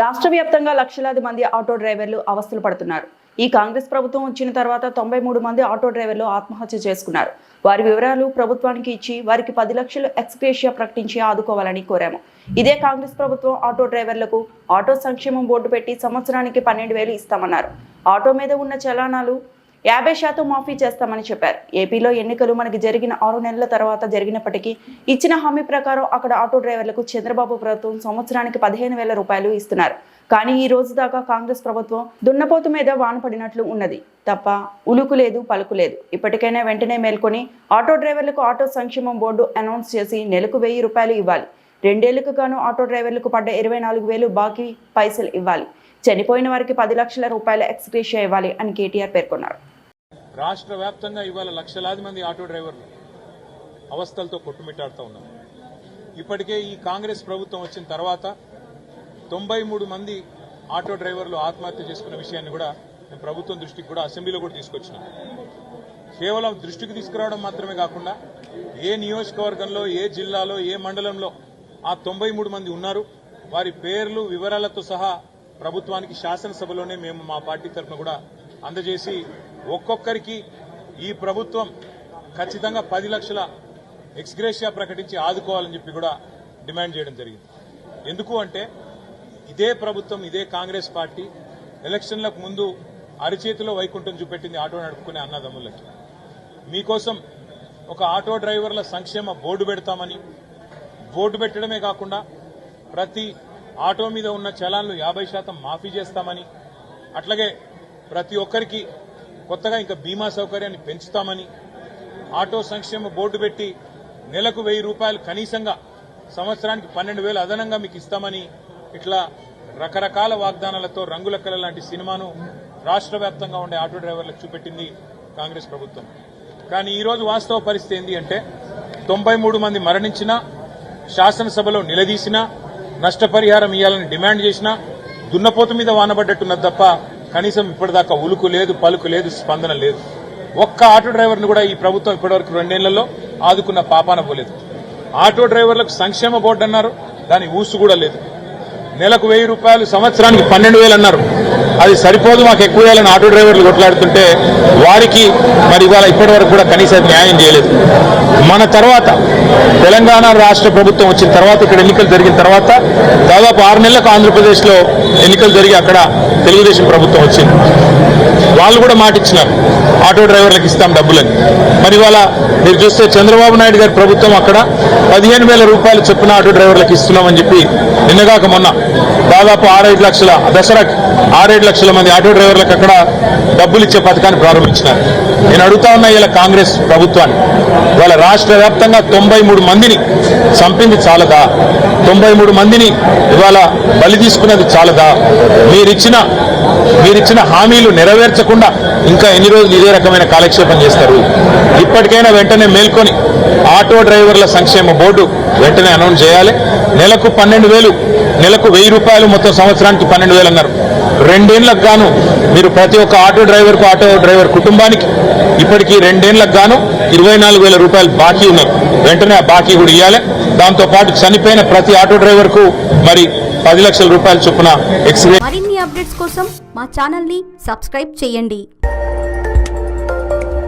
రాష్ట్ర వ్యాప్తంగా లక్షలాది మంది ఆటో డ్రైవర్లు అవస్థలు పడుతున్నారు. ఈ కాంగ్రెస్ ప్రభుత్వం వచ్చిన తర్వాత 93 మంది ఆటో డ్రైవర్లు ఆత్మహత్య చేసుకున్నారు. వారి వివరాలు ప్రభుత్వానికి ఇచ్చి వారికి 10 లక్షలు ఎక్స్గ్రేషియా ప్రకటించి ఆదుకోవాలని కోరాము. ఇదే కాంగ్రెస్ ప్రభుత్వం ఆటో డ్రైవర్లకు ఆటో సంక్షేమం బోర్డు పెట్టి సంవత్సరానికి 12,000 ఇస్తామన్నారు. ఆటో మీద ఉన్న చలానాలు 50% మాఫీ చేస్తామని చెప్పారు. ఏపీలో ఎన్నికలు మనకి జరిగిన 6 నెలల తర్వాత జరిగినప్పటికీ ఇచ్చిన హామీ ప్రకారం అక్కడ ఆటో డ్రైవర్లకు చంద్రబాబు ప్రభుత్వం సంవత్సరానికి 15,000 రూపాయలు ఇస్తున్నారు. కానీ ఈ రోజు దాకా కాంగ్రెస్ ప్రభుత్వం దున్నపోతు మీద వాన పడినట్లు ఉన్నది తప్ప ఉలుకు లేదు, పలుకు లేదు. ఇప్పటికైనా వెంటనే మేల్కొని ఆటో డ్రైవర్లకు ఆటో సంక్షేమం బోర్డు అనౌన్స్ చేసి నెలకు 1,000 రూపాయలు ఇవ్వాలి. 2 ఏళ్లకు గాను ఆటో డ్రైవర్లకు పడ్డ 24,000 బాకీ పైసలు ఇవ్వాలి. చనిపోయిన వారికి 10 లక్షల రూపాయల ఎక్స్గ్రేషియా ఇవ్వాలి అని కేటీఆర్ పేర్కొన్నారు. రాష్ట్ర వ్యాప్తంగా ఇవాళ లక్షలాది మంది ఆటో డ్రైవర్లు అవస్థలతో కొట్టుమిట్టాడుతూ ఉన్నారు. ఇప్పటికే ఈ కాంగ్రెస్ ప్రభుత్వం వచ్చిన తర్వాత 93 మంది ఆటో డ్రైవర్లు ఆత్మహత్య చేసుకున్న విషయాన్ని కూడా మేము ప్రభుత్వం దృష్టికి కూడా అసెంబ్లీలో కూడా తీసుకొచ్చినాం. కేవలం దృష్టికి తీసుకురావడం మాత్రమే కాకుండా ఏ నియోజకవర్గంలో, ఏ జిల్లాలో, ఏ మండలంలో ఆ 93 మంది ఉన్నారు, వారి పేర్లు వివరాలతో సహా ప్రభుత్వానికి శాసనసభలోనే మేము మా పార్టీ తరఫున కూడా అందజేసి ఒక్కొక్కరికి ఈ ప్రభుత్వం ఖచ్చితంగా 10 లక్షల ఎక్స్గ్రేషియా ప్రకటించి ఆదుకోవాలని చెప్పి కూడా డిమాండ్ చేయడం జరిగింది. ఎందుకు అంటే ఇదే ప్రభుత్వం, ఇదే కాంగ్రెస్ పార్టీ ఎలక్షన్లకు ముందు అరిచేతిలో వైకుంఠం చూపెట్టింది ఆటో నడుపుకునే అన్నదమ్ములకి. మీకోసం ఒక ఆటో డ్రైవర్ల సంక్షేమ బోర్డు పెడతామని, బోర్డు పెట్టడమే కాకుండా ప్రతి ఆటో మీద ఉన్న చలాన్లు 50% మాఫీ చేస్తామని, అట్లాగే ప్రతి ఒక్కరికి కొత్తగా ఇంకా బీమా సౌకర్యాన్ని పెంచుతామని, ఆటో సంక్షేమ బోర్డు పెట్టి నెలకు 1,000 రూపాయలు కనీసంగా సంవత్సరానికి 12,000 అదనంగా మీకు ఇస్తామని, ఇట్లా రకరకాల వాగ్దానాలతో రంగుల కళ లాంటి సినిమాను రాష్ట్ర వ్యాప్తంగా ఉండే ఆటో డ్రైవర్లకు చూపెట్టింది కాంగ్రెస్ ప్రభుత్వం. కానీ ఈరోజు వాస్తవ పరిస్థితి ఏంటి అంటే 93 మంది మరణించినా, శాసనసభలో నిలదీసినా, నష్టపరిహారం ఇవ్వాలని డిమాండ్ చేసినా దున్నపోతు మీద వానబడ్డట్టున్నది తప్ప కనీసం ఇప్పటిదాకా ఉలుకు లేదు, పలుకు లేదు, స్పందన లేదు. ఒక్క ఆటో డ్రైవర్ను కూడా ఈ ప్రభుత్వం ఇప్పటివరకు 2 ఏళ్లలో ఆదుకున్న పాపాన పోలేదు. ఆటో డ్రైవర్లకు సంక్షేమ బోర్డు అన్నారు, దాని ఊసు కూడా లేదు. నెలకు 1,000 రూపాయలు, సంవత్సరానికి 12,000 అన్నారు. అది సరిపోదు, మాకు ఎక్కువ వేయాలని ఆటో డ్రైవర్లు కొట్లాడుతుంటే వారికి మరి ఇవాళ ఇప్పటి వరకు కూడా కనీసం న్యాయం చేయలేదు. మన తర్వాత తెలంగాణ రాష్ట్ర ప్రభుత్వం వచ్చిన తర్వాత, ఇక్కడ ఎన్నికలు జరిగిన తర్వాత దాదాపు 6 నెలలకు ఆంధ్రప్రదేశ్లో ఎన్నికలు జరిగి అక్కడ తెలుగుదేశం ప్రభుత్వం వచ్చింది. వాళ్ళు కూడా మాట ఇచ్చినారు, ఆటో డ్రైవర్లకు ఇస్తాం డబ్బులని. మరి ఇవాళ మీరు చూస్తే చంద్రబాబు నాయుడు గారి ప్రభుత్వం అక్కడ 15,000 రూపాయలు చొప్పున ఆటో డ్రైవర్లకు ఇస్తున్నామని చెప్పి నిన్నగాక మొన్న దాదాపు 6-5 లక్షల దసరాకి 6-7 లక్షల మంది ఆటో డ్రైవర్లకు అక్కడ డబ్బులు ఇచ్చే పథకాన్ని ప్రారంభించినారు. నేను అడుగుతా ఉన్నా ఇలా కాంగ్రెస్ ప్రభుత్వాన్ని, ఇవాళ రాష్ట్ర వ్యాప్తంగా 93 మందిని చంపింది చాలదా? 93 మందిని ఇవాళ బలి తీసుకున్నది చాలదా? మీరిచ్చిన హామీలు నెరవేర్చకుండా ఇంకా ఎన్ని రోజులు ఇదే రకమైన కాలక్షేపం చేస్తారు? ఇప్పటికైనా వెంటనే మేల్కొని ఆటో డ్రైవర్ల సంక్షేమ బోర్డు వెంటనే అనౌన్స్ చేయాలి. నెలకు 12,000, నెలకు 1,000 రూపాయలు, మొత్తం సంవత్సరానికి 12,000 అన్నారు. 2 ఏళ్లకు గాను మీరు ప్రతి ఒక్క ఆటో డ్రైవర్ కుటుంబానికి ఇప్పటికీ 2 ఏళ్లకు గాను 24,000 రూపాయలు బాకీ ఉన్నారు. వెంటనే ఆ బాకీ కూడా ఇవ్వాలి. దాంతోపాటు చనిపోయిన ప్రతి ఆటో డ్రైవర్ కు మరి 10 లక్షల రూపాయల చొప్పున మరిన్ని అప్డేట్స్ కోసం మా ఛానల్ ని సబ్స్క్రైబ్ చేయండి.